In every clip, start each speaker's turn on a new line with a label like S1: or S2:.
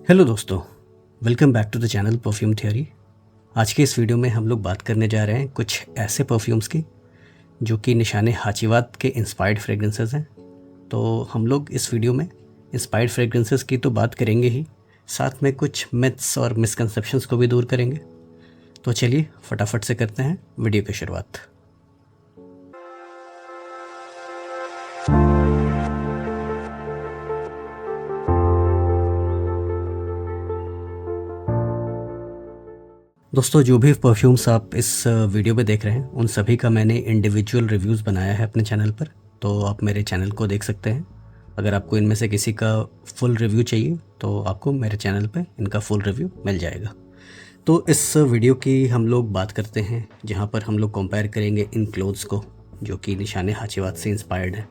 S1: Hello दोस्तों, welcome back to the channel perfume theory. आज के इस वीडियो में हम लोग बात करने जा रहे हैं कुछ ऐसे परफ्यूम्स की जो कि निशाने हाचीवात के इंस्पायर्ड फ्रेगरेंसेस हैं। तो हम लोग इस वीडियो में इंस्पायर्ड फ्रेगरेंसेस की तो बात करेंगे ही, साथ में कुछ मिथ्स और मिसकंसेप्शंस को भी दूर करेंगे। तो चलिए फटाफट से करते हैं वीडियो की शुरुआत। दोस्तों, जो भी परफ्यूम्स आप इस वीडियो में देख रहे हैं उन सभी का मैंने इंडिविजुअल रिव्यूज़ बनाया है अपने चैनल पर, तो आप मेरे चैनल को देख सकते हैं। अगर आपको इनमें से किसी का फुल रिव्यू चाहिए तो आपको मेरे चैनल पे इनका फुल रिव्यू मिल जाएगा। तो इस वीडियो की हम लोग बात करते हैं जहाँ पर हम लोग कंपेयर करेंगे इन क्लोथ्स को जो कि निशाने हाचीवात से इंस्पायर्ड है।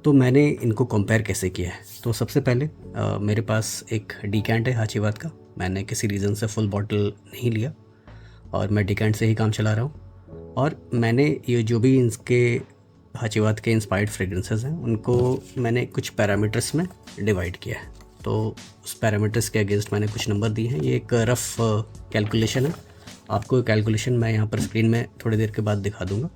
S1: तो मैंने इनको कंपेयर कैसे किया है, तो सबसे पहले मेरे पास एक डिकैंट है हाचीवात का। मैंने किसी रीज़न से फुल बॉटल नहीं लिया और मैं डिकैंट से ही काम चला रहा हूँ। और मैंने ये जो भी इनके हाचीवात के इंस्पायर्ड फ्रेगरेंसेस हैं उनको मैंने कुछ पैरामीटर्स में डिवाइड किया है। तो उस पैरामीटर्स के अगेंस्ट मैंने कुछ नंबर दिए हैं। ये एक रफ़ कैलकुलेशन है। आपको कैलकुलेशन मैं यहाँ पर स्क्रीन में थोड़ी देर के बाद दिखा दूँगा।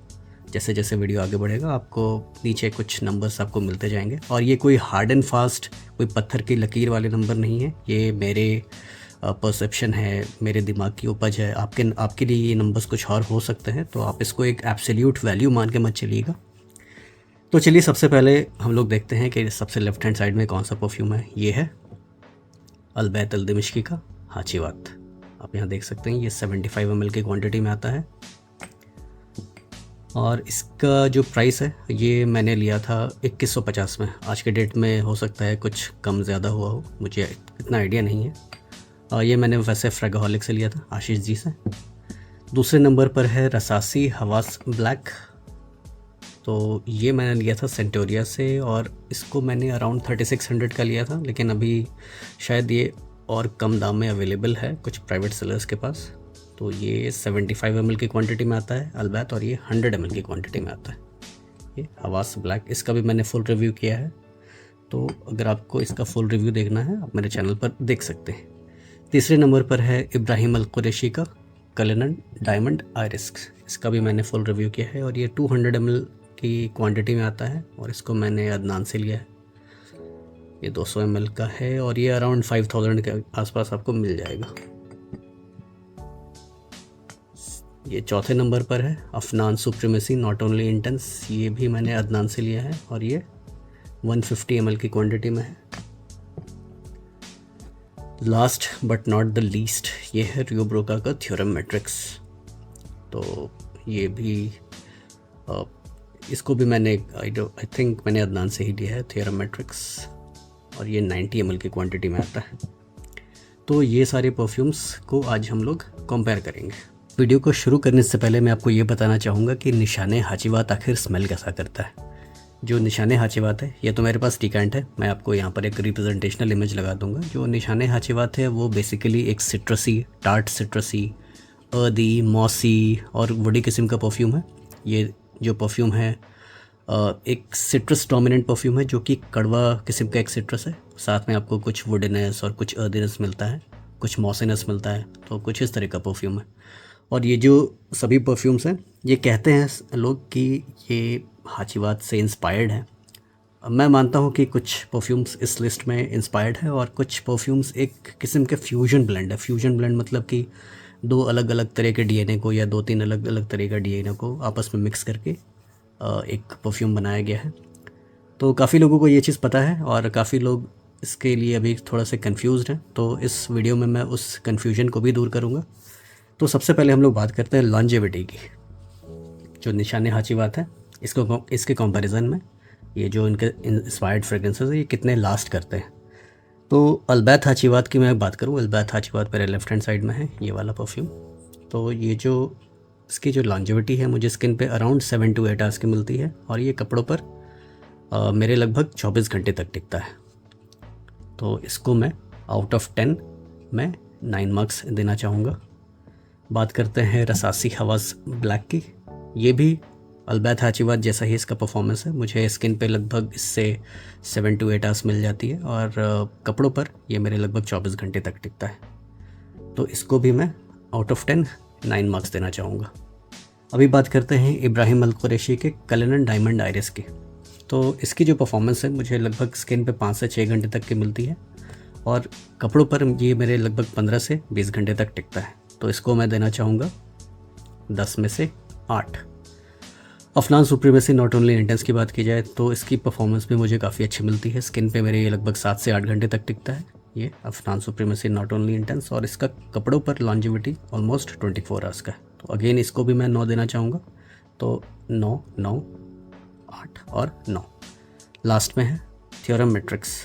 S1: जैसे जैसे वीडियो आगे बढ़ेगा आपको नीचे कुछ नंबर्स आपको मिलते जाएंगे। और ये कोई हार्ड एंड फास्ट, कोई पत्थर की लकीर वाले नंबर नहीं है। ये मेरे परसेप्शन है, मेरे दिमाग की उपज है। आपके लिए ये नंबर्स कुछ और हो सकते हैं, तो आप इसको एक एब्सोल्यूट वैल्यू मान के मत चलिएगा। तो चलिए सबसे पहले हम लोग देखते हैं कि सबसे लेफ्ट हैंड साइड में कौन सा परफ्यूम है। ये है अलबैत अल दिमिश्की का हाचीवात। आप यहाँ देख सकते हैं ये 75 ml की क्वांटिटी में आता है। और इसका जो प्राइस है ये मैंने लिया था 2150 में। आज के डेट में हो सकता है कुछ कम ज़्यादा हुआ हो, मुझे इतना आइडिया नहीं है। ये मैंने वैसे फ्रेगोहलिक से लिया था, आशीष जी से। दूसरे नंबर पर है रसासी हवास ब्लैक। तो ये मैंने लिया था सेंटोरिया से और इसको मैंने अराउंड 3600 का लिया था, लेकिन अभी शायद ये और कम दाम में अवेलेबल है कुछ प्राइवेट सेलर्स के पास। तो ये 75 ml की क्वांटिटी में आता है अलबैत, और ये 100 ml की क्वांटिटी में आता है ये हवास ब्लैक। इसका भी मैंने फुल रिव्यू किया है, तो अगर आपको इसका फुल रिव्यू देखना है आप मेरे चैनल पर देख सकते हैं। तीसरे नंबर पर है इब्राहिम अल कुरैशी का कलिनन डायमंड आयरिस। इसका भी मैंने फुल रिव्यू किया है और ये 200 ml की क्वांटिटी में आता है और इसको मैंने अदनान से लिया है। ये 200 ml का है और ये अराउंड 5000 के आसपास आपको मिल जाएगा। ये चौथे नंबर पर है Afnan supremacy not only intense. ये भी मैंने अदनान से लिया है और ये 150 ml की क्वांटिटी में है। Last but not the least ये है रियो ब्रोका का थ्योरम मैट्रिक्स। तो ये भी इसको भी मैंने आई थिंक मैंने अदनान से ही लिया है थ्योरम मैट्रिक्स, और ये 90 ml की क्वांटिटी में आता है। तो ये सारे परफ्यूम्स को आज हम लोग कंपेयर करेंगे। वीडियो को शुरू करने से पहले मैं आपको ये बताना चाहूँगा कि निशाने हाचीवात आखिर स्मेल कैसा करता है। जो निशाने हाचीवात है, ये तो मेरे पास डिकैंट है, मैं आपको यहाँ पर एक रिप्रेजेंटेशनल इमेज लगा दूंगा। जो निशाने हाचीवात है वो बेसिकली एक सिट्रसी, टार्ट सिट्रसी, अर्दी, मॉसी और वुडी किस्म का परफ्यूम है। ये जो परफ्यूम है एक सिट्रस डोमिनेंट परफ्यूम है, जो कि कड़वा किस्म का एक सिट्रस है। साथ में आपको कुछ वुडनेस और कुछ अर्दीनेस मिलता है, कुछ मॉसीनेस मिलता है। तो कुछ इस तरह का परफ्यूम है। और ये जो सभी परफ्यूम्स हैं ये कहते हैं लोग कि ये हाचीवात से इंस्पायर्ड है। मैं मानता हूँ कि कुछ परफ्यूम्स इस लिस्ट में इंस्पायर्ड है और कुछ परफ्यूम्स एक किस्म के फ्यूजन ब्लेंड है। फ्यूजन ब्लेंड मतलब कि दो अलग अलग तरह के डीएनए को या दो तीन अलग अलग तरह का डीएनए को आपस में मिक्स करके एक परफ्यूम बनाया गया है। तो काफ़ी लोगों को ये चीज़ पता है और काफ़ी लोग इसके लिए अभी थोड़ा सा कन्फ्यूज़ड हैं। तो इस वीडियो में मैं उस कन्फ्यूजन को भी दूर करूँगा। तो सबसे पहले हम लोग बात करते हैं लॉन्जेविटी की। जो निशाने हाचीवात है इसके कंपैरिजन में ये जो इनके इंस्पायर्ड फ्रेगरेंसेस है ये कितने लास्ट करते हैं। तो अलबैत हाचीवात की मैं बात करूँ, अलबैत हाचीवात मेरे लेफ्ट हैंड साइड में है ये वाला परफ्यूम। तो ये जो इसकी जो लॉन्जेविटी है मुझे स्किन पे अराउंड 7 to 8 आवर्स की मिलती है और ये कपड़ों पर मेरे लगभग 24 घंटे तक टिकता है। तो इसको मैं आउट ऑफ 10 में 9 मार्क्स देना चाहूँगा। बात करते हैं रसासी हवास ब्लैक की। ये भी अल्बैथ हाचीवाद जैसा ही इसका परफॉर्मेंस है। मुझे स्किन पे लगभग इससे 7 to 8 आवर्स मिल जाती है और कपड़ों पर ये मेरे लगभग 24 घंटे तक टिकता है। तो इसको भी मैं आउट ऑफ 10 9 मार्क्स देना चाहूँगा। अभी बात करते हैं इब्राहिम अल कुरैशी के कलिनन डायमंड आइरिस की। तो इसकी जो परफॉर्मेंस है मुझे लगभग स्किन पे 5 से 6 घंटे तक की मिलती है और कपड़ों पर ये मेरे लगभग 15 से 20 घंटे तक टिकता है। तो इसको मैं देना चाहूँगा 10 में से 8। Afnan supremacy not only intense की बात की जाए तो इसकी परफॉर्मेंस भी मुझे काफ़ी अच्छी मिलती है। स्किन पे मेरे ये लगभग 7 से 8 घंटे तक टिकता है ये Afnan supremacy not only intense, और इसका कपड़ों पर लॉन्जिविटी ऑलमोस्ट 24 आवर्स का है। तो अगेन इसको भी मैं 9 देना चाहूँगा। तो 9, 9, 8 और 9। लास्ट में है थ्योरम मैट्रिक्स।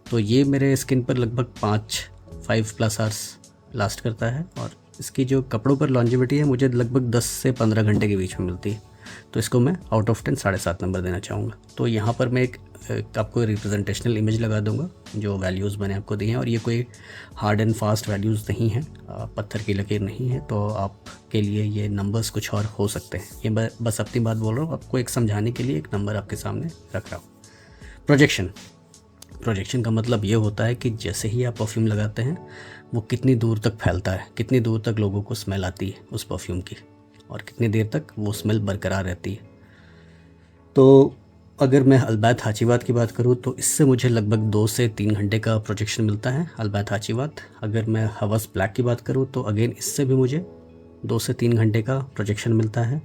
S1: तो ये मेरे स्किन पर लगभग 5+ आवर्स लास्ट करता है और इसकी जो कपड़ों पर लॉन्जिविटी है मुझे लगभग 10 से 15 घंटे के बीच में मिलती है। तो इसको मैं आउट ऑफ 10 7.5 नंबर देना चाहूँगा। तो यहाँ पर मैं एक आपको रिप्रेजेंटेशनल इमेज लगा दूंगा जो वैल्यूज़ मैंने आपको दी हैं, और ये कोई हार्ड एंड फास्ट वैल्यूज़ नहीं हैं, पत्थर की लकीर नहीं है। तो आपके लिए ये नंबर्स कुछ और हो सकते हैं। ये बस अपनी बात बोल रहा हूँ, आपको एक समझाने के लिए एक नंबर आपके सामने रख रहा हूँ। प्रोजेक्शन का मतलब ये होता है कि जैसे ही आप परफ्यूम लगाते हैं वो कितनी दूर तक फैलता है, कितनी दूर तक लोगों को स्मेल आती है उस परफ्यूम की, और कितनी देर तक वो स्मेल बरकरार रहती है। तो अगर मैं अल्बैथ हाचीवाद की बात करूँ तो इससे मुझे लगभग 2 से 3 घंटे का प्रोजेक्शन मिलता है अल्बैथ हाचीवाद। अगर मैं हवस ब्लैक की बात करूँ तो अगेन इससे भी मुझे 2 से 3 घंटे का प्रोजेक्शन मिलता है।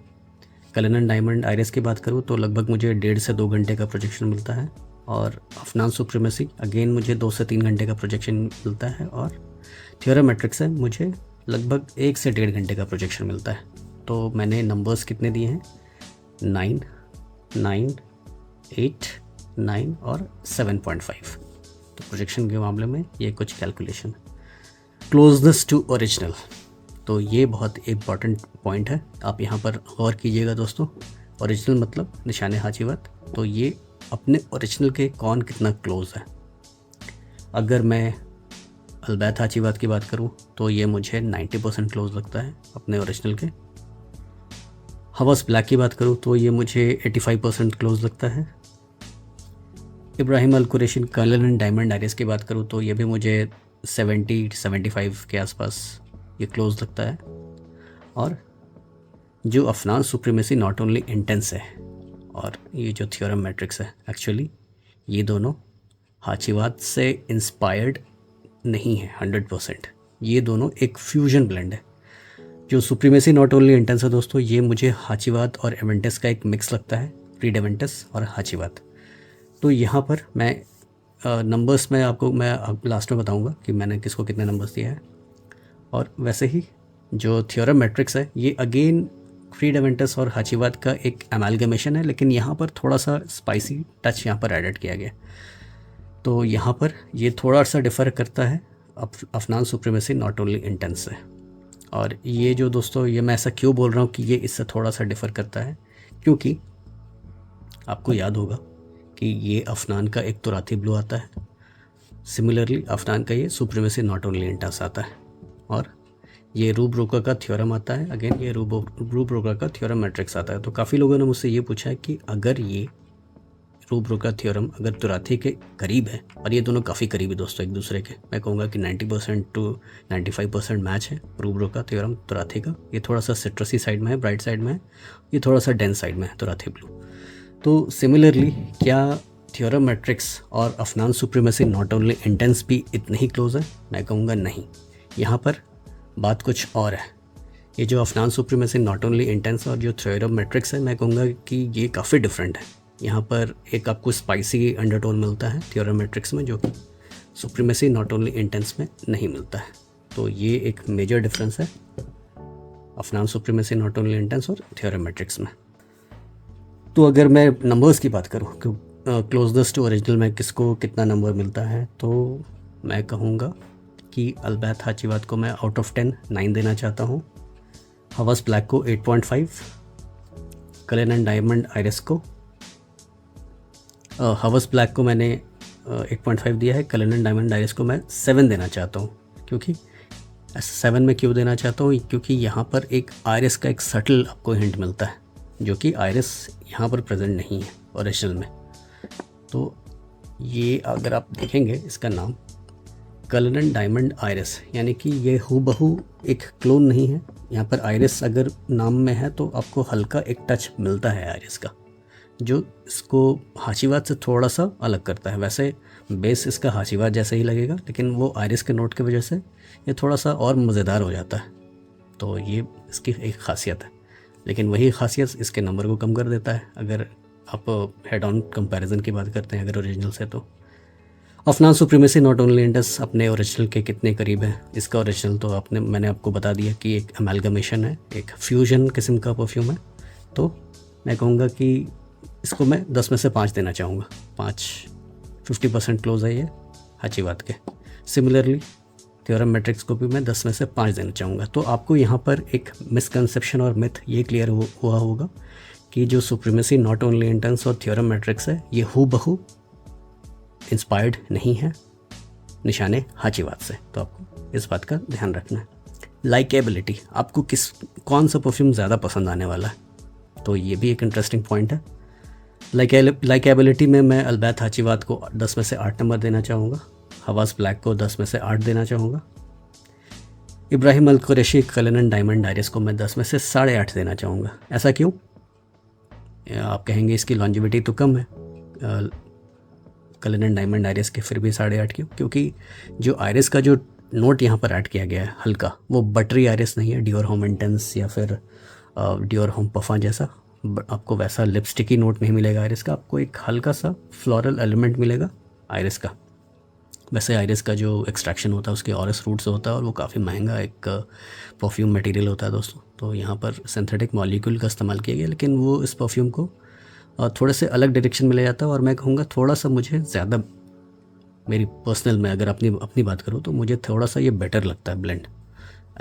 S1: कलिनन डायमंड आइरिस की बात करूँ तो लगभग मुझे 1.5 से 2 घंटे का प्रोजेक्शन मिलता है। और अफनान सुप्रीमेसी अगेन मुझे 2 से 3 घंटे का प्रोजेक्शन मिलता है। और थ्योरम मैट्रिक्स है मुझे लगभग 1 से 1.5 घंटे का प्रोजेक्शन मिलता है। तो मैंने नंबर्स कितने दिए हैं? 9, 9, 8, 9 और 7.5। तो प्रोजेक्शन के मामले में ये कुछ कैलकुलेशन। क्लोजनेस टू ओरिजिनल, तो ये बहुत इम्पॉर्टेंट पॉइंट है, आप यहाँ पर गौर कीजिएगा दोस्तों। ओरिजिनल मतलब निशाने हाचीवाद, तो ये अपने ओरिजिनल के कौन कितना क्लोज है। अगर मैं अल्बैथ हाचीवाद की बात करूँ तो ये मुझे 90% क्लोज लगता है अपने ओरिजिनल के। हवस ब्लैक की बात करूँ तो ये मुझे 85% क्लोज लगता है। इब्राहिम अल कुरैशी कलिनन डायमंड आइरिस की बात करूँ तो ये भी मुझे 70-75 के आसपास ये क्लोज लगता है। और जो Afnan supremacy not only intense है और ये जो थ्योरम मैट्रिक्स है, एक्चुअली ये दोनों हाचीवाद से इंस्पायर्ड नहीं है 100%। ये दोनों एक फ्यूजन ब्लेंड है। जो सुप्रीमेसी नॉट ओनली इंटेंस है दोस्तों, ये मुझे हाचीवाद और एवेंटस का एक मिक्स लगता है, रीड एवेंटस और हाचीवाद। तो यहाँ पर मैं नंबर्स में आपको मैं लास्ट में बताऊँगा कि मैंने किसको कितने नंबर्स दिए हैं। और वैसे ही जो थ्योरम मैट्रिक्स है ये अगेन रीड एवेंटस और हाचीवाद का एक अमेलगमेशन है, लेकिन यहाँ पर थोड़ा सा स्पाइसी टच यहाँ पर एडेड किया गया। तो यहाँ पर ये थोड़ा सा डिफ़र करता है Afnan supremacy not only intense से। और ये जो दोस्तों, ये मैं ऐसा क्यों बोल रहा हूँ कि ये इससे थोड़ा सा डिफ़र करता है, क्योंकि आपको याद होगा कि ये अफनान का एक तुराती ब्लू आता है, सिमिलरली अफनान का ये सुप्रीमेसी नॉट ओनली इंटेंस आता है, और ये रूब रोका का थ्योरम आता है, अगेन ये रूब रोका का थ्योरम मैट्रिक्स आता है। तो काफ़ी लोगों ने मुझसे ये पूछा है कि अगर ये रूब रोका थ्योरम अगर तुराथी के करीब है, और ये दोनों काफ़ी करीब है दोस्तों एक दूसरे के, मैं कहूँगा कि 90% to 95% मैच है रूब रोका थ्योरम तुराथी का। ये थोड़ा सा सिट्रसी साइड में है, ब्राइट साइड में है, ये थोड़ा सा डेंस साइड में है तुराथी ब्लू। तो सिमिलरली क्या थ्योरम मैट्रिक्स और Afnan supremacy not only intense भी इतने ही क्लोज है? मैं कहूँगा नहीं, यहाँ पर बात कुछ और है। ये जो Afnan supremacy not only intense और जो थ्योरम मैट्रिक्स है, मैं कहूँगा कि ये काफ़ी डिफरेंट है। यहाँ पर एक आपको स्पाइसी अंडरटोन मिलता है थ्योरम मैट्रिक्स में, जो कि सुप्रीमेसी नॉट ओनली इंटेंस में नहीं मिलता है। तो ये एक मेजर डिफरेंस है Afnan supremacy not only intense और थ्योरम मैट्रिक्स में। तो अगर मैं नंबर्स की बात करूँ कि क्लोजनेस टू ओरिजिनल में किसको कितना नंबर मिलता है, तो मैं कहूँगा कि अल्बैथ हाचीवाद को मैं आउट ऑफ 10 9 देना चाहता हूँ। हवस ब्लैक को 8.5, कलिनन डायमंड आइरिस को हवस ब्लैक को मैंने 8.5 दिया है, कलिनन डायमंड आइरिस को मैं 7 देना चाहता हूँ। क्योंकि 7 में क्यों देना चाहता हूँ? क्योंकि यहाँ पर एक आइरिस का एक सटल आपको हिंट मिलता है जो कि आयरिस यहाँ पर प्रेजेंट नहीं है ओरिजिनल में। तो ये अगर आप देखेंगे इसका नाम कलनन डायमंड आयरिस, यानी कि ये हूबहू एक क्लोन नहीं है। यहाँ पर आयरिस अगर नाम में है तो आपको हल्का एक टच मिलता है आयरिस का, जो इसको हाशीवाद से थोड़ा सा अलग करता है। वैसे बेस इसका हाशीवाद जैसा ही लगेगा, लेकिन वो आयरिस के नोट की वजह से ये थोड़ा सा और मज़ेदार हो जाता है। तो ये इसकी एक ख़ासियत है, लेकिन वही ख़ासियत इसके नंबर को कम कर देता है अगर आप हेड ऑन कंपैरिजन की बात करते हैं अगर ओरिजिनल से। तो Afnan supremacy not only Indus अपने ओरिजिनल के कितने करीब है। इसका ओरिजिनल तो मैंने आपको बता दिया कि एक अमेलगमेशन है, एक फ्यूजन किस्म का परफ्यूम है। तो मैं कहूँगा कि इसको मैं 10 में से 5 देना चाहूँगा। 50% क्लोज है ये हाचीवाद के। सिमिलरली थ्योरम मैट्रिक्स को भी मैं 10 में से 5 देना चाहूँगा। तो आपको यहाँ पर एक मिसकंसेप्शन और मिथ ये क्लियर हुआ होगा कि जो सुप्रीमेसी नॉट ओनली इंटेंस और थ्योरम मैट्रिक्स है ये हूबहू इंस्पायर्ड नहीं है निशाने हाचीवाद से। तो आपको इस बात का ध्यान रखना है। लाइकेबिलिटी, आपको कौन सा परफ्यूम ज़्यादा पसंद आने वाला है, तो ये भी एक इंटरेस्टिंग पॉइंट है। लाइकेबिलिटी में मैं अल्बैत हाचीवाद को 10 में से 8 नंबर देना चाहूँगा। हवास ब्लैक को 10 में से 8 देना चाहूँगा। इब्राहिम अल कुरैशी कलनन डायमंड आयरिस को मैं 10 में से 8.5 देना चाहूँगा। ऐसा क्यों? आप कहेंगे इसकी लॉन्जिविटी तो कम है कलनन डायमंड आयरिस के, फिर भी 8.5 क्यों? क्योंकि जो आयरिस का जो नोट यहाँ पर ऐड किया गया है हल्का, वो बटरी आयरिस नहीं है, डियोर होम इंटेंस या फिर डियोर होम पफा जैसा। आपको वैसा लिपस्टिकी नोट नहीं मिलेगा आयरिस का, आपको एक हल्का सा फ्लोरल एलिमेंट मिलेगा आयरिस का। वैसे आयरिस का जो एक्सट्रैक्शन होता है उसके ऑरस रूट से होता है और वो काफ़ी महंगा एक परफ्यूम मटेरियल होता है दोस्तों। तो यहाँ पर सिंथेटिक मॉलिक्यूल का इस्तेमाल किया गया, लेकिन वो इस परफ्यूम को थोड़े से अलग डायरेक्शन में ले जाता है। और मैं कहूँगा थोड़ा सा मुझे ज़्यादा, मेरी पर्सनल में अगर अपनी बात करूँ तो मुझे थोड़ा सा ये बेटर लगता है ब्लेंड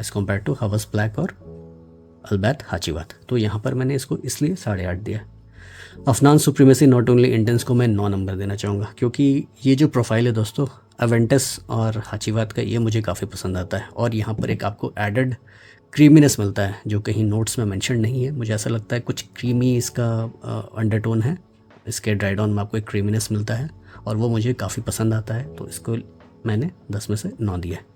S1: एज़ कम्पेयर टू हवस ब्लैक और अल्बैत हाचीवाद। तो यहाँ पर मैंने इसको इसलिए 8.5 दिया। Afnan supremacy not only intense को मैं 9 नंबर देना चाहूँगा, क्योंकि ये जो प्रोफाइल है दोस्तों अवेंटस और हाचीवाद का, ये मुझे काफ़ी पसंद आता है। और यहाँ पर एक आपको एडेड क्रीमीनेस मिलता है जो कहीं नोट्स में मेंशन नहीं है। मुझे ऐसा लगता है कुछ क्रीमी इसका अंडरटोन है, इसके ड्राइड ऑन में आपको एक क्रीमीनेस मिलता है और वो मुझे काफ़ी पसंद आता है। तो इसको मैंने 10 में से 9 दिया है।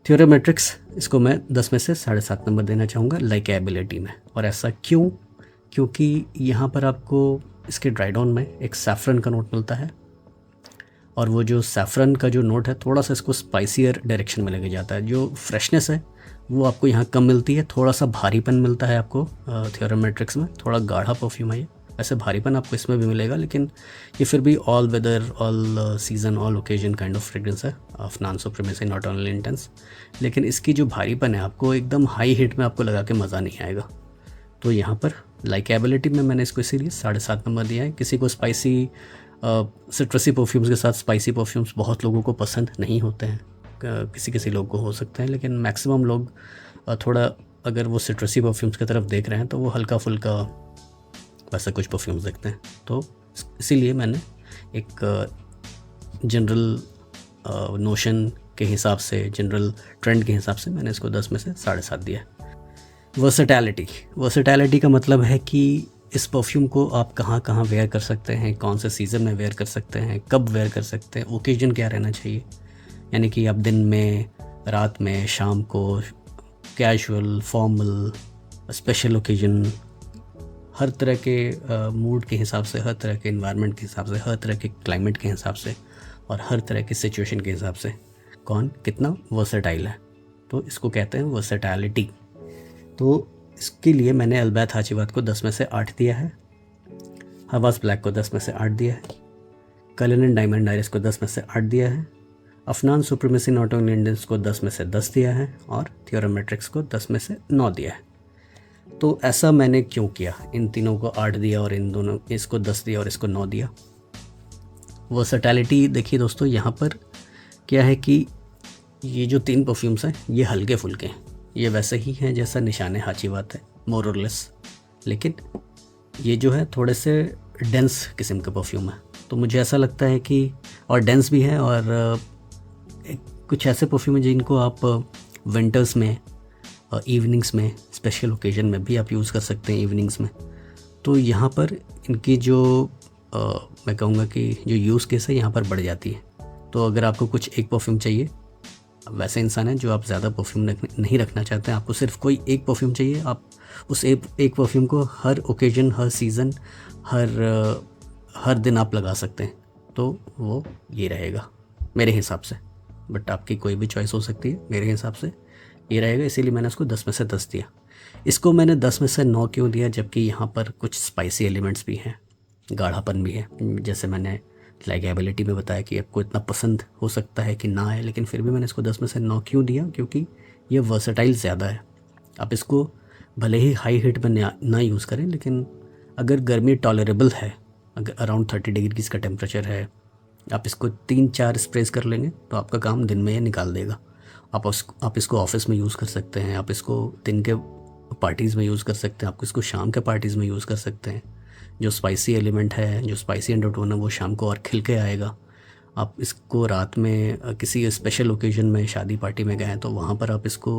S1: थ्योरम मैट्रिक्स, इसको मैं 10 में से 7.5 नंबर देना चाहूँगा लाइकेबिलिटी में। और ऐसा क्यों? क्योंकि यहाँ पर आपको इसके ड्राइड ऑन में एक सैफरन का नोट मिलता है और वो जो सैफरन का जो नोट है थोड़ा सा इसको स्पाइसियर डायरेक्शन में लेके जाता है। जो फ्रेशनेस है वो आपको यहाँ कम मिलती है, थोड़ा सा भारीपन मिलता है आपको थ्योरम मैट्रिक्स में। थोड़ा गाढ़ा परफ्यूम है ये, वैसे भारीपन आपको इसमें भी मिलेगा, लेकिन ये फिर भी all weather, all season, all occasion kind of fragrance है Afnan supremacy not only intense. लेकिन इसकी जो भारीपन है आपको एकदम हाई हिट में आपको लगा के मज़ा नहीं आएगा। तो यहाँ पर लाइकेबिलिटी में मैंने इसको इसीलिए 7.5 नंबर दिया है। किसी को स्पाइसी सिट्रसी परफ्यूम्स के साथ स्पाइसी परफ्यूम्स बहुत लोगों को पसंद नहीं होते हैं, किसी लोग को हो सकते हैं, लेकिन मैक्सिमम लोग थोड़ा अगर वो सिट्रसी परफ्यूम्स की तरफ देख रहे हैं तो वो हल्का फुल्का वैसा कुछ परफ्यूम्स देखते हैं। तो इसीलिए मैंने एक जनरल नोशन के हिसाब से, जनरल ट्रेंड के हिसाब से मैंने इसको 10 में से 7.5 दिया। वर्सेटैलिटी का मतलब है कि इस परफ्यूम को आप कहाँ कहाँ वेयर कर सकते हैं, कौन से सीज़न में वेयर कर सकते हैं, कब वेयर कर सकते हैं, ओकेजन क्या रहना चाहिए। यानी कि आप दिन में, रात में, शाम को, कैजुअल, फॉर्मल, स्पेशल ओकेजन, हर तरह के मूड के हिसाब से, हर तरह के इन्वायरमेंट के हिसाब से, हर तरह के क्लाइमेट के हिसाब से और हर तरह की सिचुएशन के हिसाब से कौन कितना वर्सेटाइल है, तो इसको कहते हैं वर्सेटैलिटी। तो इसके लिए मैंने अल्बैत हाचीवाद को 10 में से 8 दिया है, हवास ब्लैक को 10 में से 8 दिया है, कलनन डायमंड आयरिस को 10 में से 8 दिया है, Afnan supremacy not only intense को 10 में से 10 दिया है और थ्योरम मैट्रिक्स को 10 में से 9 दिया है। तो ऐसा मैंने क्यों किया? इन तीनों को 8 दिया और इन दोनों, इसको 10 दिया और इसको 9 दिया। वर्सेटैलिटी देखिए दोस्तों, यहाँ पर क्या है कि ये जो 3 परफ्यूम्स हैं ये हल्के फुल्के हैं, ये वैसे ही हैं जैसा निशाने हाचीवाद है, मोर और लेस। लेकिन ये जो है थोड़े से डेंस किस्म का परफ्यूम है। तो मुझे ऐसा लगता है कि, और डेंस भी है, और कुछ ऐसे परफ्यूम हैं जिनको आप विंटर्स में इवनिंग्स में, स्पेशल ओकेजन में भी आप यूज़ कर सकते हैं इवनिंग्स में। तो यहाँ पर इनकी जो मैं कहूँगा कि जो यूज़ केस है यहाँ पर बढ़ जाती है। तो अगर आपको कुछ एक परफ्यूम चाहिए, वैसे इंसान हैं जो आप ज़्यादा परफ्यूम नहीं रखना चाहते हैं, आपको सिर्फ कोई एक परफ्यूम चाहिए, आप उस एक परफ्यूम को हर ओकेजन, हर सीज़न, हर दिन आप लगा सकते हैं, तो वो ये रहेगा मेरे हिसाब से। बट आपकी कोई भी चॉइस हो सकती है, मेरे हिसाब से ये रहेगा, इसीलिए मैंने उसको 10 में से 10 दिया। इसको मैंने 10 में से 9 क्यों दिया, जबकि यहाँ पर कुछ स्पाइसी एलिमेंट्स भी हैं, गाढ़ापन भी है। जैसे मैंने लाइकेबिलिटी में बताया कि आपको इतना पसंद हो सकता है कि ना आए, लेकिन फिर भी मैंने इसको 10 में से 9 क्यों दिया, क्योंकि ये वर्सेटाइल ज़्यादा है। आप इसको भले ही हाई हीट में ना यूज़ करें, लेकिन अगर गर्मी टॉलरेबल है, अगर अराउंड 30 डिग्री का टेम्परेचर है, आप इसको 3-4 स्प्रेज कर लेंगे तो आपका काम दिन में ये निकाल देगा। आप इसको ऑफिस में यूज़ कर सकते हैं, आप इसको दिन के पार्टीज़ में यूज़ कर सकते हैं, आपको इसको शाम के पार्टीज़ में यूज़ कर सकते हैं। जो स्पाइसी एलिमेंट है, जो स्पाइसी अंडरटोन है, वो शाम को और खिल के आएगा। आप इसको रात में किसी स्पेशल ओकेजन में, शादी पार्टी में गए हैं तो वहाँ पर आप इसको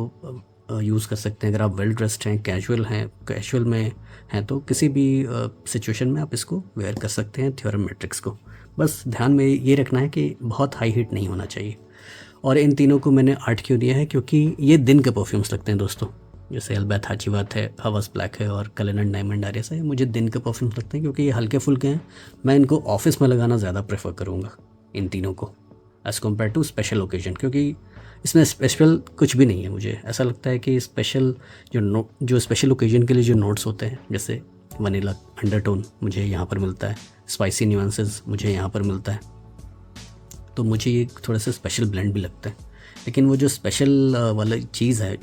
S1: यूज़ कर सकते हैं। अगर आप वेल ड्रेस्ड हैं, कैजुअल में हैं, तो किसी भी सिचुएशन में आप इसको वेयर कर सकते हैं थ्योरम मैट्रिक्स को। बस ध्यान में ये रखना है कि बहुत हाई हीट नहीं होना चाहिए। और इन तीनों को मैंने 8 क्यों दिया है, क्योंकि ये दिन के परफ्यूम्स लगते हैं दोस्तों। जैसे अलबैत हाचीवात है, हवस ब्लैक है और कलिनन डायमंड आरियस है, मुझे दिन के परफ्यूम्स लगते हैं क्योंकि ये हल्के फुल्के हैं। मैं इनको ऑफिस में लगाना ज़्यादा प्रेफर करूँगा, इन तीनों को, as compare to special occasion, क्योंकि इसमें स्पेशल कुछ भी नहीं है। मुझे ऐसा लगता है कि स्पेशल जो स्पेशल ओकेजन के लिए जो नोट्स होते हैं, जैसे वनीला अंडरटोन मुझे यहाँ पर मिलता है, स्पाइसी न्यूएंसेस मुझे यहाँ पर मिलता है, तो मुझे ये थोड़ा सा स्पेशल ब्लेंड भी लगता है। लेकिन वो जो स्पेशल वाला चीज़ है,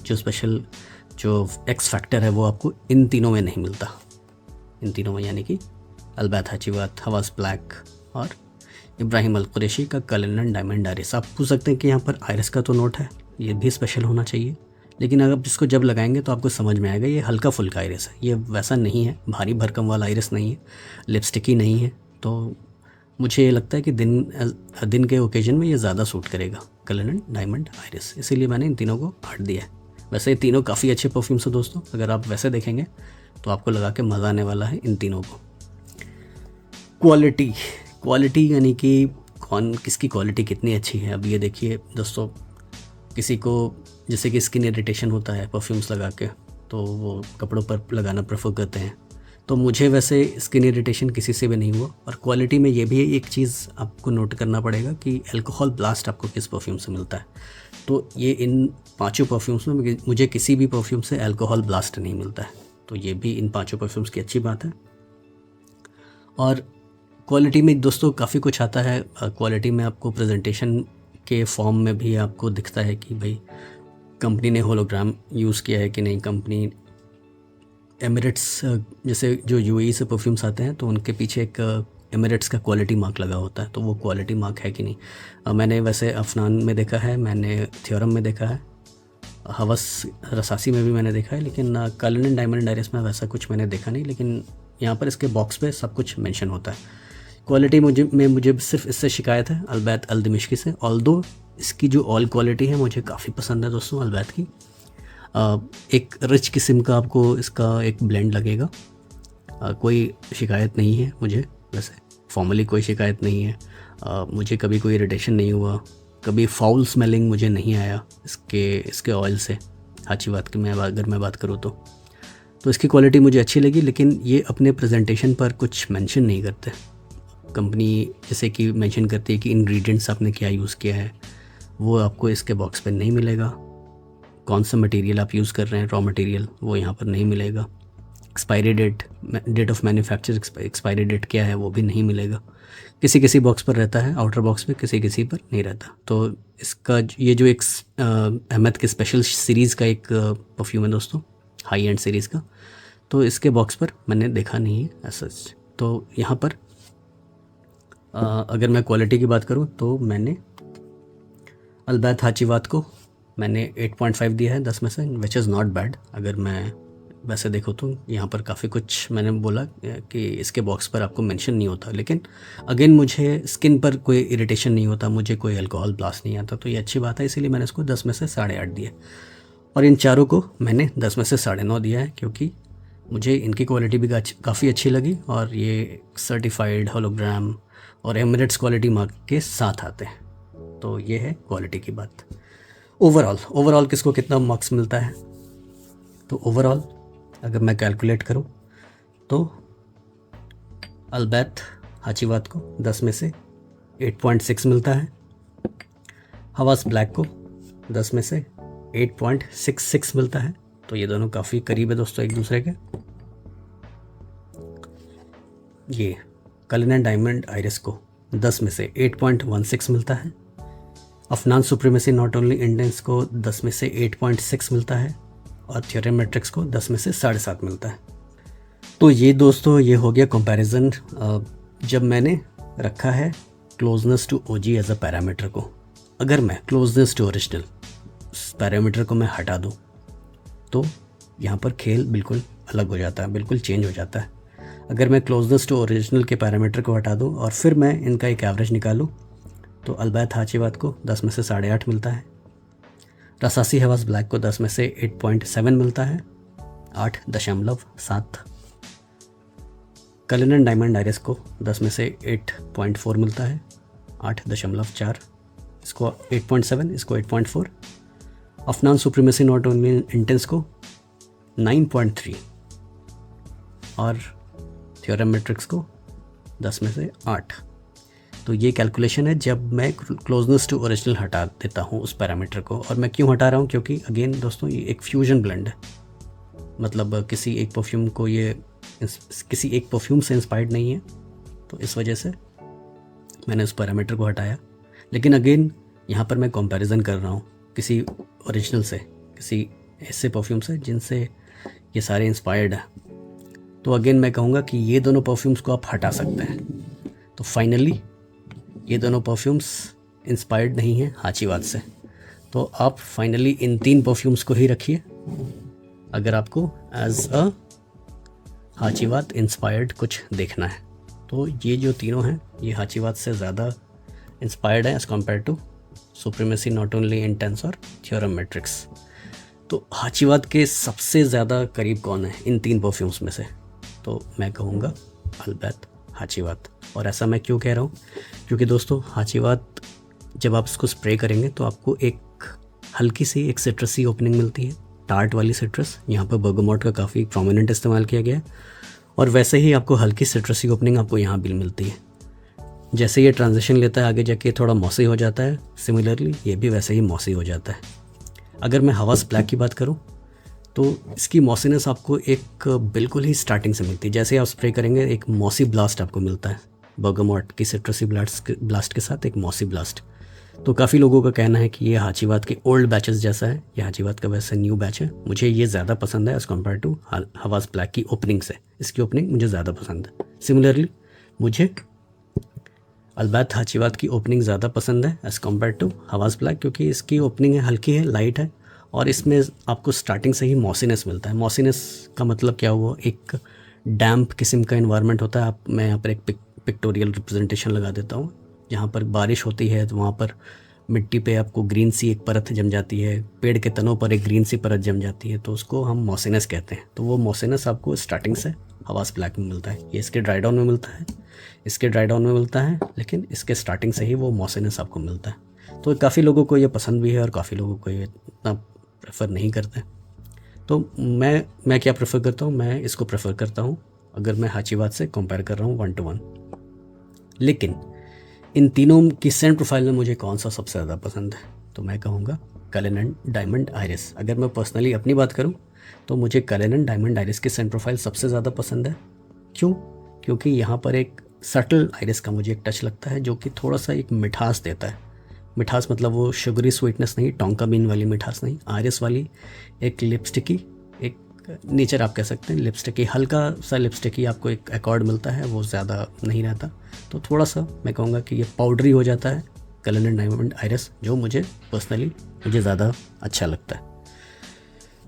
S1: जो एक्स फैक्टर है, वो आपको इन तीनों में नहीं मिलता। इन तीनों में यानी कि अलबैत हाचीवात, हवास ब्लैक और इब्राहिम अल कुरैशी का कलिनन डायमंड आरिस। आप पूछ सकते हैं कि यहाँ पर आयरस का तो नोट है, ये भी स्पेशल होना चाहिए, लेकिन अगर इसको जब लगाएंगे तो आपको समझ में आएगा ये हल्का फुल्का आयरस है, ये वैसा नहीं है, भारी भरकम वाला आयरस नहीं है, लिपस्टिकी नहीं है। तो मुझे ये लगता है कि दिन के ओकेजन में ये ज़्यादा सूट करेगा कलिनन डायमंड आइरिस, इसीलिए मैंने इन तीनों को 8 दिया है। वैसे ये तीनों काफ़ी अच्छे परफ्यूम्स हैं दोस्तों, अगर आप वैसे देखेंगे तो आपको लगा के मज़ा आने वाला है इन तीनों को। क्वालिटी यानी कि किसकी क्वालिटी कितनी अच्छी है। अब ये देखिए दोस्तों, किसी को जैसे कि स्किन इरिटेशन होता है परफ्यूम्स लगा के, तो वो कपड़ों पर लगाना प्रेफर करते हैं। तो मुझे वैसे स्किन इरिटेशन किसी से भी नहीं हुआ। और क्वालिटी में ये भी एक चीज़ आपको नोट करना पड़ेगा कि अल्कोहल ब्लास्ट आपको किस परफ्यूम से मिलता है। तो ये इन 5 परफ्यूम्स में मुझे किसी भी परफ्यूम से अल्कोहल ब्लास्ट नहीं मिलता है, तो ये भी इन 5 परफ्यूम्स की अच्छी बात है। और क्वालिटी में दोस्तों काफ़ी कुछ आता है। क्वालिटी में आपको प्रेजेंटेशन के फॉर्म में भी आपको दिखता है कि भाई कंपनी ने होलोग्राम यूज़ किया है कि नहीं। कंपनी एमिरेट्स, जैसे जो यूएई से परफ्यूम्स आते हैं तो उनके पीछे एक एमिरेट्स का क्वालिटी मार्क लगा होता है, तो वो क्वालिटी मार्क है कि नहीं। मैंने वैसे अफनान में देखा है, मैंने थ्योरम में देखा है, हवस रसासी में भी मैंने देखा है, लेकिन कलिनन डायमंड आइरिस में वैसा कुछ मैंने देखा नहीं। लेकिन यहाँ पर इसके बॉक्स पे सब कुछ मेंशन होता है। क्वालिटी मुझे सिर्फ इससे शिकायत है अलबैत अल दिमिश्की से। ऑल्दो इसकी जो ऑल क्वालिटी है मुझे काफ़ी पसंद है दोस्तों अलबैत की। एक रिच किस्म का आपको इसका एक ब्लेंड लगेगा। कोई शिकायत नहीं है मुझे, वैसे फॉर्मली कोई शिकायत नहीं है। मुझे कभी कोई इरिटेशन नहीं हुआ, कभी फाउल स्मेलिंग मुझे नहीं आया इसके ऑयल से। हाचीवात की अगर मैं बात करूँ तो इसकी क्वालिटी मुझे अच्छी लगी। लेकिन ये अपने प्रेजेंटेशन पर कुछ मेंशन नहीं करते। कंपनी जैसे कि मेंशन करती है कि इंग्रेडिएंट्स आपने क्या यूज़ किया है, वो आपको इसके बॉक्स पर नहीं मिलेगा। कौन सा मटेरियल आप यूज़ कर रहे हैं, रॉ मटेरियल, वो यहाँ पर नहीं मिलेगा। Expiry date of manufacture, expiry date क्या है वो भी नहीं मिलेगा। किसी बॉक्स पर रहता है, आउटर बॉक्स पे किसी पर नहीं रहता। तो इसका ये जो एक अहमद के स्पेशल सीरीज़ का एक परफ्यूम है दोस्तों, हाई एंड सीरीज़ का, तो इसके बॉक्स पर मैंने देखा नहीं है ऐसा। तो यहाँ पर अगर मैं क्वालिटी की बात करूँ तो मैंने अलबैत हाचीवात को मैंने 8.5 दिया है 10 में से, विच इज़ नॉट बैड। अगर मैं वैसे देखो तो यहाँ पर काफ़ी कुछ मैंने बोला कि इसके बॉक्स पर आपको मेंशन नहीं होता, लेकिन अगेन मुझे स्किन पर कोई इरिटेशन नहीं होता, मुझे कोई अल्कोहल ब्लास्ट नहीं आता, तो ये अच्छी बात है, इसीलिए मैंने इसको 10 में से 8.5 दिए। और इन चारों को मैंने 10 में से 9.5 दिया है, क्योंकि मुझे इनकी क्वालिटी भी काफ़ी अच्छी लगी और ये सर्टिफाइड होलोग्राम और एमिरेट्स क्वालिटी मार्क के साथ आते हैं। तो ये है क्वालिटी की बात। ओवरऑल किसको कितना मार्क्स मिलता है? तो ओवरऑल अगर मैं कैलकुलेट करूं तो अल्बैत हाचीवात को 10 में से 8.6 मिलता है, हवास ब्लैक को 10 में से 8.66 मिलता है। तो ये दोनों काफ़ी करीब है दोस्तों एक दूसरे के। ये कलिनन डायमंड आइरिस को 10 में से 8.16 मिलता है, Afnan supremacy not only intense को 10 में से 8.6 मिलता है और थ्योरम मैट्रिक्स को 10 में से 7.5 मिलता है। तो ये दोस्तों ये हो गया कंपैरिजन जब मैंने रखा है closeness to OG as a parameter को। अगर मैं क्लोजनेस टू ओरिजिनल पैरामीटर को मैं हटा दूँ तो यहाँ पर खेल बिल्कुल अलग हो जाता है, बिल्कुल चेंज हो जाता है। अगर मैं क्लोजनेस टू ओरिजिनल के पैरामीटर को हटा दूँ और फिर मैं इनका एक एवरेज निकालूँ तो अल्बैत हाचीवात को 10 में से 8.5 मिलता है, रसासी हवास ब्लैक को 10 में से 8.7 मिलता है, 8.7। कलिनन डायमंड आइरिस को 10 में से 8.4 मिलता है, 8.4। इसको 8.7, इसको 8.4। Afnan supremacy not only intense को 9.3 और थ्योरम मैट्रिक्स को 10 में से 8। तो ये कैलकुलेशन है जब मैं क्लोजनेस टू ओरिजिनल हटा देता हूँ उस पैरामीटर को। और मैं क्यों हटा रहा हूँ? क्योंकि अगेन दोस्तों ये एक फ्यूजन ब्लेंड है, मतलब किसी एक परफ्यूम को ये किसी एक परफ्यूम से इंस्पायर्ड नहीं है, तो इस वजह से मैंने उस पैरामीटर को हटाया। लेकिन अगेन यहाँ पर मैं कंपैरिजन कर रहा हूँ किसी ओरिजिनल से, किसी ऐसे परफ्यूम से जिनसे ये सारे इंस्पायर्ड है। तो अगेन मैं कहूँगा कि ये दोनों परफ्यूम्स को आप हटा सकते हैं। तो फाइनली ये दोनों परफ्यूम्स इंस्पायर्ड नहीं हैं हाचीवात से, तो आप फाइनली इन 3 परफ्यूम्स को ही रखिए अगर आपको एज अ हाचीवात इंस्पायर्ड कुछ देखना है। तो ये जो तीनों हैं ये हाचीवात से ज़्यादा इंस्पायर्ड है as compare to supremacy not only intense और थ्योरम मैट्रिक्स। तो हाचीवात के सबसे ज़्यादा करीब कौन है इन 3 परफ्यूम्स में से? तो मैं कहूँगा अल्बैत हाचीवात। और ऐसा मैं क्यों कह रहा हूँ? क्योंकि दोस्तों हाचीवात जब आप इसको स्प्रे करेंगे तो आपको एक हल्की सी एक सिट्रसी ओपनिंग मिलती है, टार्ट वाली सिट्रस। यहाँ पर बर्गामोट का काफ़ी प्रोमिनेंट इस्तेमाल किया गया है और वैसे ही आपको हल्की सिट्रसी ओपनिंग आपको यहाँ भी मिलती है। जैसे ये ट्रांजिशन लेता है आगे जाके थोड़ा मॉसी हो जाता है, सिमिलरली ये भी वैसे ही मॉसी हो जाता है। अगर मैं हवास ब्लैक की बात करूँ तो इसकी मॉसीनेस आपको एक बिल्कुल ही स्टार्टिंग से मिलती है। जैसे आप स्प्रे करेंगे एक मॉसी ब्लास्ट आपको मिलता है, बर्गामोट की सिट्रसी ब्लास्ट के साथ एक मॉसी ब्लास्ट। तो काफ़ी लोगों का कहना है कि ये हाचीवात के ओल्ड बैचेस जैसा है, ये हाचीवात का वैसे न्यू बैच है। मुझे ये ज़्यादा पसंद है एज़ कम्पेयर टू हवास ब्लैक की ओपनिंग से। इसकी ओपनिंग मुझे ज़्यादा पसंद है। सिमिलरली मुझे अल्बैत हाचीवात की ओपनिंग ज़्यादा पसंद है एज़ कम्पेयर टू हवास ब्लैक, क्योंकि इसकी ओपनिंग है हल्की है, लाइट है और इसमें आपको स्टार्टिंग से ही मॉसीनेस मिलता है। मॉसीनेस का मतलब क्या हुआ? एक डैम्प किस्म का इन्वायरमेंट होता है। मैं यहाँ पर एक पिक्टोरियल रिप्रेजेंटेशन लगा देता हूँ। जहाँ पर बारिश होती है तो वहाँ पर मिट्टी पे आपको ग्रीन सी एक परत जम जाती है, पेड़ के तनों पर एक ग्रीन सी परत जम जाती है, तो उसको हम मॉसीनेस कहते हैं। तो वो मॉसीनेस आपको स्टार्टिंग से हवास ब्लैक में मिलता है। ये इसके ड्राई डाउन में मिलता है, इसके ड्राई डाउन में मिलता है, लेकिन इसके स्टार्टिंग से ही वो मॉसीनेस आपको मिलता है। तो काफ़ी लोगों को ये पसंद भी है और काफ़ी लोगों को ये इतना प्रेफर नहीं करते। तो मैं क्या प्रेफर करता हूँ? मैं इसको प्रेफर करता हूँ अगर मैं हाचीवात से कंपेयर कर रहा हूँ 1 to 1। लेकिन इन तीनों की सेंट प्रोफाइल में मुझे कौन सा सबसे ज़्यादा पसंद है? तो मैं कहूँगा कलिनन डायमंड आइरिस। अगर मैं पर्सनली अपनी बात करूँ तो मुझे कलिनन डायमंड आइरिस की सेंट प्रोफाइल सबसे ज़्यादा पसंद है। क्यों? क्योंकि यहाँ पर एक सटल आइरिस का मुझे एक टच लगता है जो कि थोड़ा सा एक मिठास देता है। मिठास मतलब वो शुगरी स्वीटनेस नहीं, टोंका बीन वाली मिठास नहीं, आइरिस वाली एक लिपस्टिकी एक नेचर आप कह सकते हैं। लिपस्टिकी हल्का सा लिपस्टिकी आपको एक एकॉर्ड मिलता है, वो ज़्यादा नहीं रहता। तो थोड़ा सा मैं कहूँगा कि ये पाउडरी हो जाता है कलिनन डायमंड आइरिस, जो मुझे पर्सनली मुझे ज़्यादा अच्छा लगता है।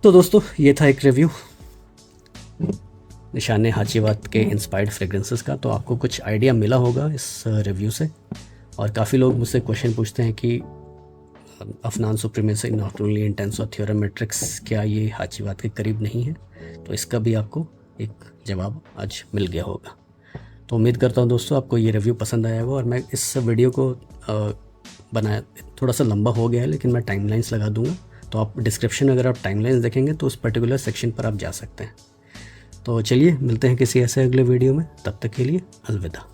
S1: तो दोस्तों ये था एक रिव्यू निशाने हाचीवात के इंस्पायर्ड फ्रेग्रेंसेस का। तो आपको कुछ आइडिया मिला होगा इस रिव्यू से। और काफ़ी लोग मुझसे क्वेश्चन पूछते हैं कि Afnan supremacy not only in terms of theorem matrix, क्या ये हाचीवाद के करीब नहीं है? तो इसका भी आपको एक जवाब आज मिल गया होगा। तो उम्मीद करता हूँ दोस्तों आपको ये रिव्यू पसंद आया होगा। और मैं इस वीडियो को बनाया थोड़ा सा लंबा हो गया है, लेकिन मैं टाइमलाइंस लगा दूंगा, तो आप डिस्क्रिप्शन अगर आप टाइमलाइंस देखेंगे तो उस पर्टिकुलर सेक्शन पर आप जा सकते हैं। तो चलिए मिलते हैं किसी ऐसे अगले वीडियो में, तब तक के लिए अलविदा।